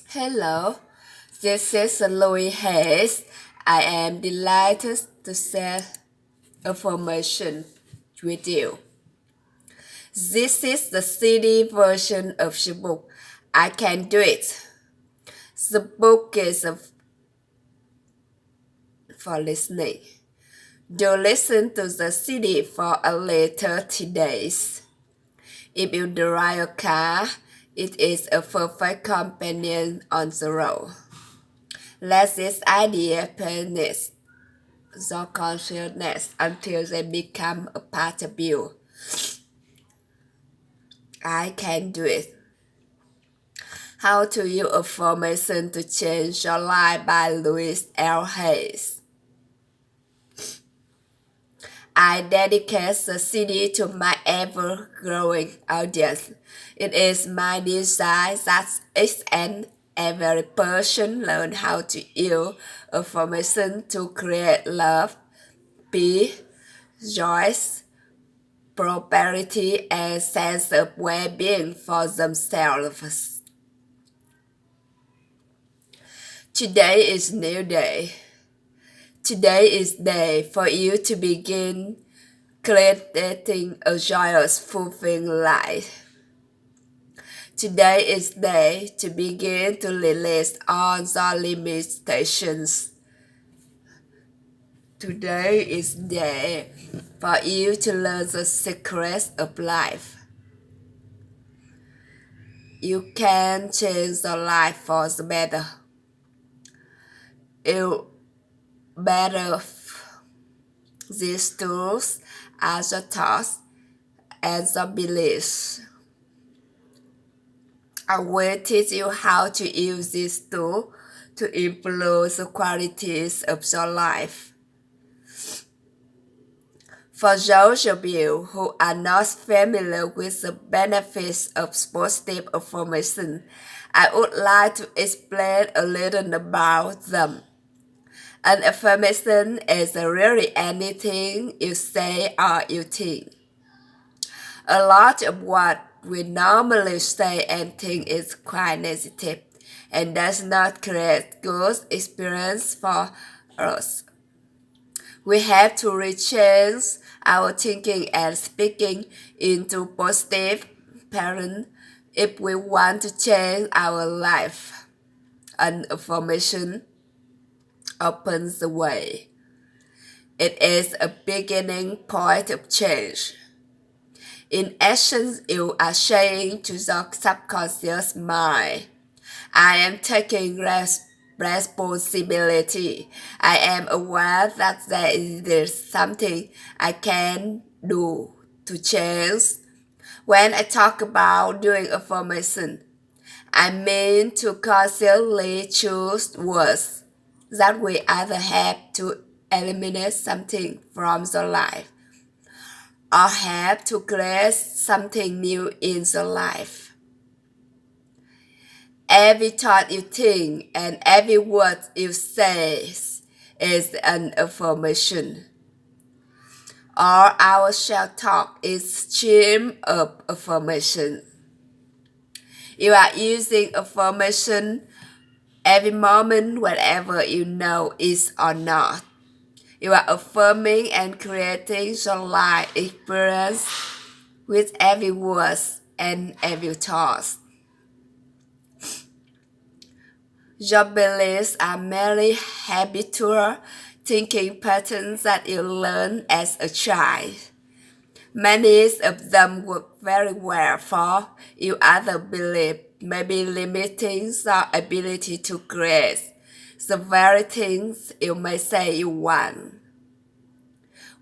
Hello, this is Louis Hayes. I am delighted to share information with you. This is the CD version of the book. I Can Do It. The book is for listening. Do listen to the CD for a later 30 days. If you drive a car, it is a perfect companion on the road. Let this idea penetrate your consciousness until they become a part of you. I can do it. How to use affirmation to change your life by Louis L. Hayes. I dedicate the CD to my ever-growing audience. It is my desire that each and every person learn how to use affirmation to create love, peace, joy, prosperity, and sense of well-being for themselves. Today is new day. Today is day for you to begin creating a joyous, fulfilling life. Today is day to begin to release all the limitations. Today is day for you to learn the secrets of life. You can change your life for the better. You better these tools are the thoughts and the beliefs. I will teach you how to use this tool to improve the qualities of your life. For those of you who are not familiar with the benefits of positive affirmation, I would like to explain a little about them. An affirmation is really anything you say or you think. A lot of what we normally say and think is quite negative and does not create good experience for us. We have to rechange our thinking and speaking into positive pattern if we want to change our life. An affirmation opens the way. It is a beginning point of change. In essence, you are saying to your subconscious mind, I am taking responsibility. I am aware that there is something I can do to change. When I talk about doing affirmation, I mean to consciously choose words that we either have to eliminate something from your life or have to create something new in your life. Every thought you think and every word you say is an affirmation. All our self-talk is stream of affirmation. You are using affirmation every moment, whether you know it or not. You are affirming and creating your life experience with every word and every thought. Your beliefs are merely habitual thinking patterns that you learned as a child. Many of them work very well for you other belief, maybe limiting your ability to create the very things you may say you want.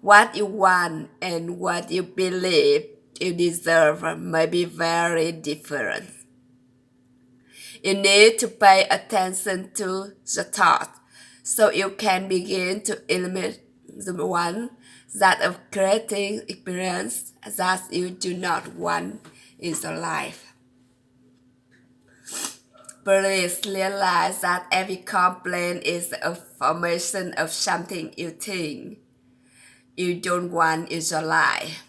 What you want and what you believe you deserve may be very different. You need to pay attention to the thought so you can begin to eliminate the one that of creating experience that you do not want in your life. Please realize that every complaint is a affirmation of something you think you don't want in your life.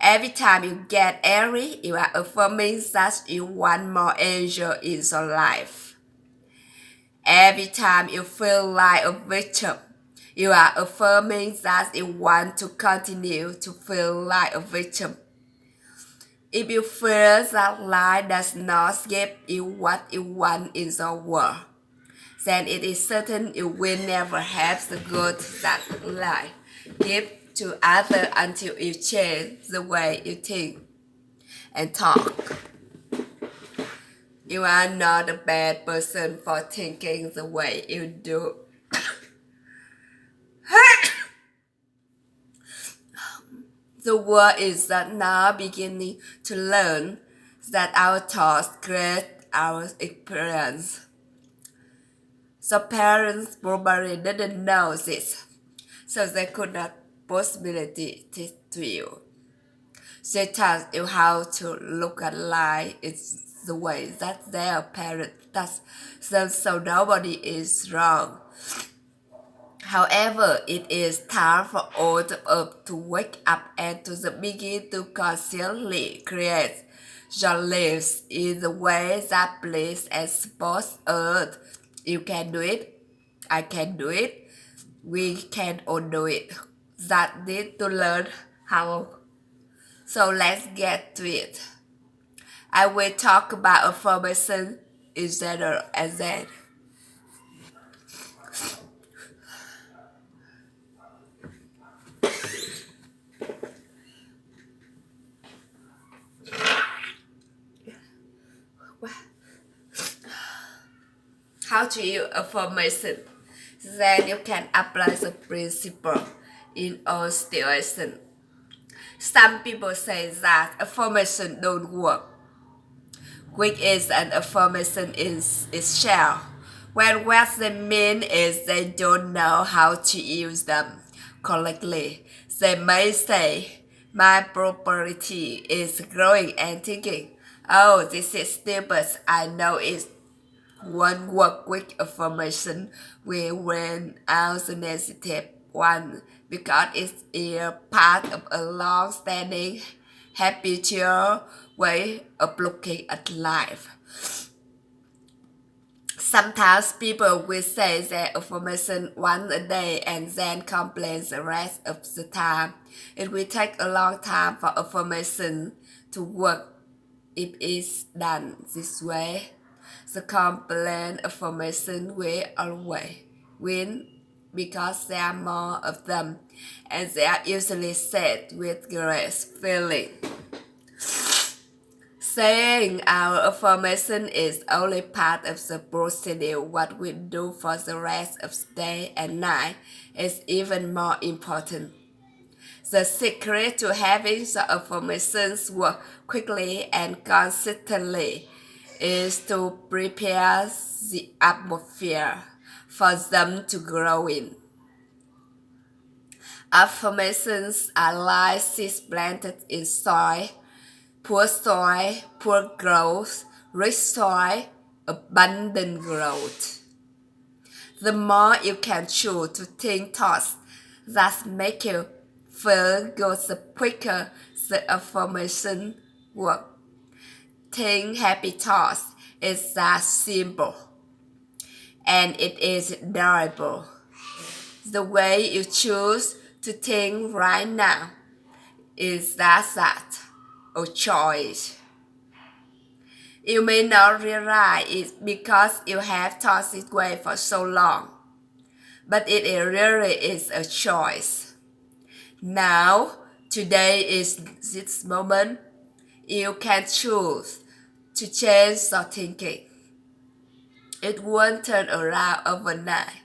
Every time you get angry, you are affirming that you want more anger in your life. Every time you feel like a victim, you are affirming that you want to continue to feel like a victim. If you feel that life does not give you what you want in the world, then it is certain you will never have the good that life gives to others until you change the way you think and talk. You are not a bad person for thinking the way you do. The world is now beginning to learn that our thoughts create our experience. So parents probably didn't know this, so they could not possibly teach it to you. They taught you how to look at life in the way that their parents does, so nobody is wrong. However, it is time for all of us to wake up and to begin to consciously create your lives in the way that please and supports us. You can do it. I can do it. We can all do it. That need to learn how. So let's get to it. I will talk about affirmation in general and then how to use affirmation. Then you can apply the principle in all situations. Some people say that affirmation don't work, which is an affirmation in itself. When what they mean is they don't know how to use them correctly. They may say, my property is growing and thinking, oh, this is stupid, I know it won't work with affirmation. We went out the negative one because it's a part of a long-standing habitual way of looking at life. Sometimes people will say their affirmation once a day and then complain the rest of the time. It will take a long time for affirmation to work if it's done this way. The complaint affirmation will always win because there are more of them and they are usually said with grace feeling. Saying our affirmation is only part of the procedure. What we do for the rest of the day and night is even more important. The secret to having the affirmations work quickly and consistently is to prepare the atmosphere for them to grow in. Affirmations are like seeds planted in soil. Poor growth, rich soil, abundant growth. The more you can choose to think thoughts that make you feel good, the quicker the affirmation work. Think happy thoughts is that simple and it is durable. The way you choose to think right now is that a choice. You may not realize it because you have thought this way for so long, but it really is a choice. Now, today is this moment. You can choose to change your thinking. It won't turn around overnight,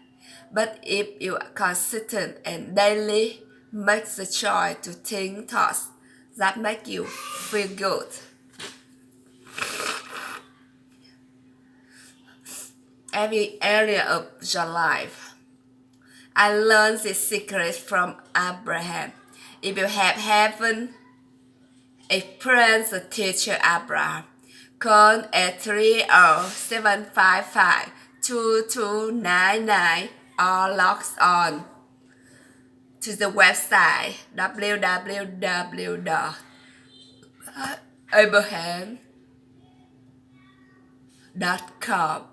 but if you are consistent and daily make the choice to think thoughts that make you feel good. Every area of your life. I learned this secret from Abraham. If you have heaven, experienced the teacher Abraham. Call at 30-755-2299 or log on to the website www.abraham.com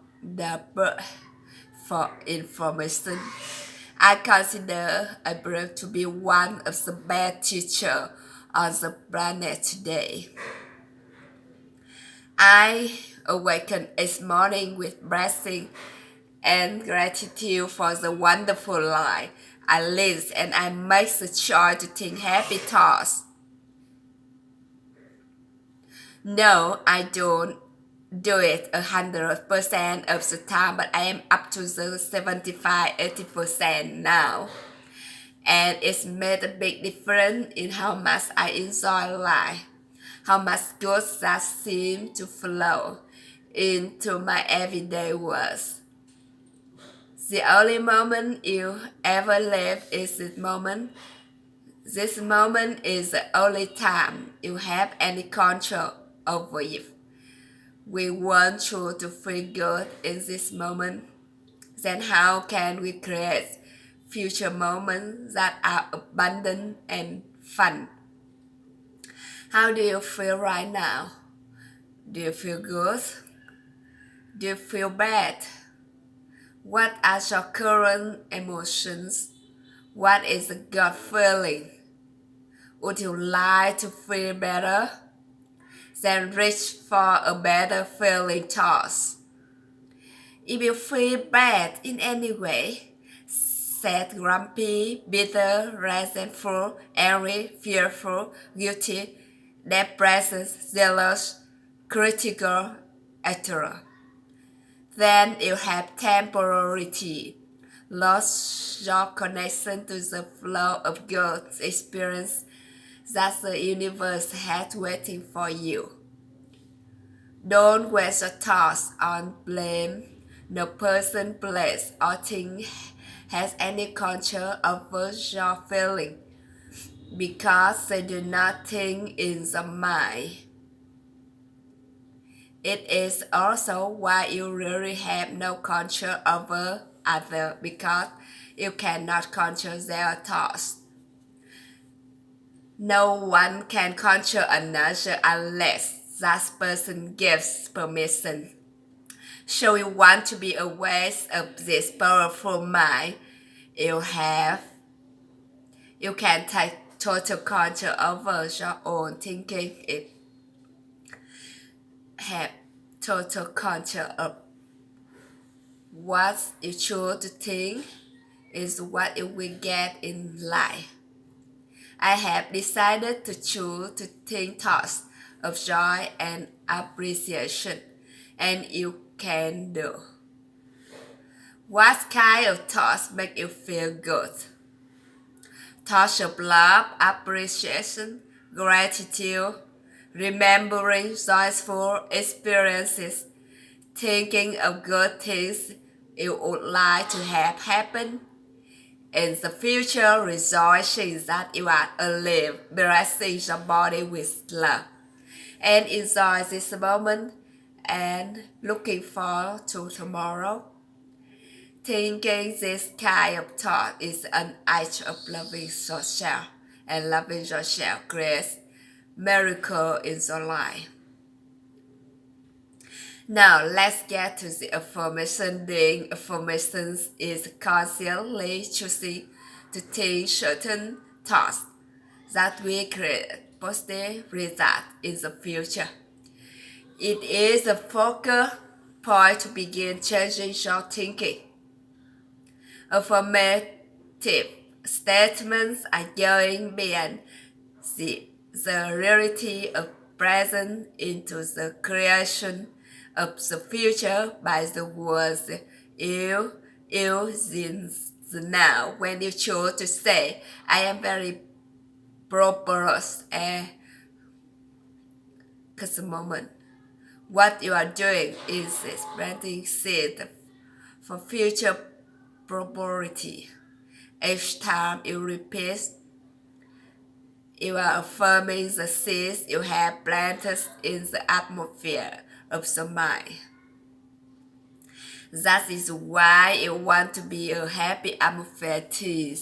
for information. I consider Abraham to be one of the best teachers on the planet today. I awaken each morning with blessing and gratitude for the wonderful life I live, and I make the choice to think happy thoughts. No, I don't do it 100% of the time, but I am up to the 75-80% now. And it's made a big difference in how much I enjoy life, how much good that seems to flow into my everyday words. The only moment you ever live is this moment. This moment is the only time you have any control over it. We want you to feel good in this moment. Then how can we create future moments that are abundant and fun? How do you feel right now? Do you feel good? Do you feel bad? What are your current emotions? What is the gut feeling? Would you like to feel better? Then reach for a better feeling thoughts. If you feel bad in any way, sad, grumpy, bitter, resentful, angry, fearful, guilty, depressed, jealous, critical, etc., then you have temporarily lost your connection to the flow of good experience that the universe has waiting for you. Don't waste your thoughts on blame. No person, place, or thing has any control over your feeling because they do not think in the mind. It is also why you really have no control over others because you cannot control their thoughts. No one can control another unless that person gives permission. So you want to be aware of this powerful mind you have. You can take total control over your own thinking. It have total control of what you choose to think is what you will get in life. I have decided to choose to think thoughts of joy and appreciation, and you can do. What kind of thoughts make you feel good? Thoughts of love, appreciation, gratitude, remembering joyful experiences, thinking of good things you would like to have happen in the future, rejoicing that you are alive, blessing your body with love, and enjoy this moment and looking forward to tomorrow. Thinking this kind of thought is an act of loving yourself, and loving yourself creates miracle in your life. Now let's get to the affirmation. Doing affirmations is consciously choosing to think certain thoughts that will create positive results in the future. It is a focal point to begin changing your thinking. Affirmative statements are going beyond the reality of present into the creation of the future by the words you in the now. When you choose to say, I am very prosperous at the moment, what you are doing is planting seed for future prosperity. Each time you repeat, you are affirming the seeds you have planted in the atmosphere of your mind. That is why you want to be a happy atmosphere too.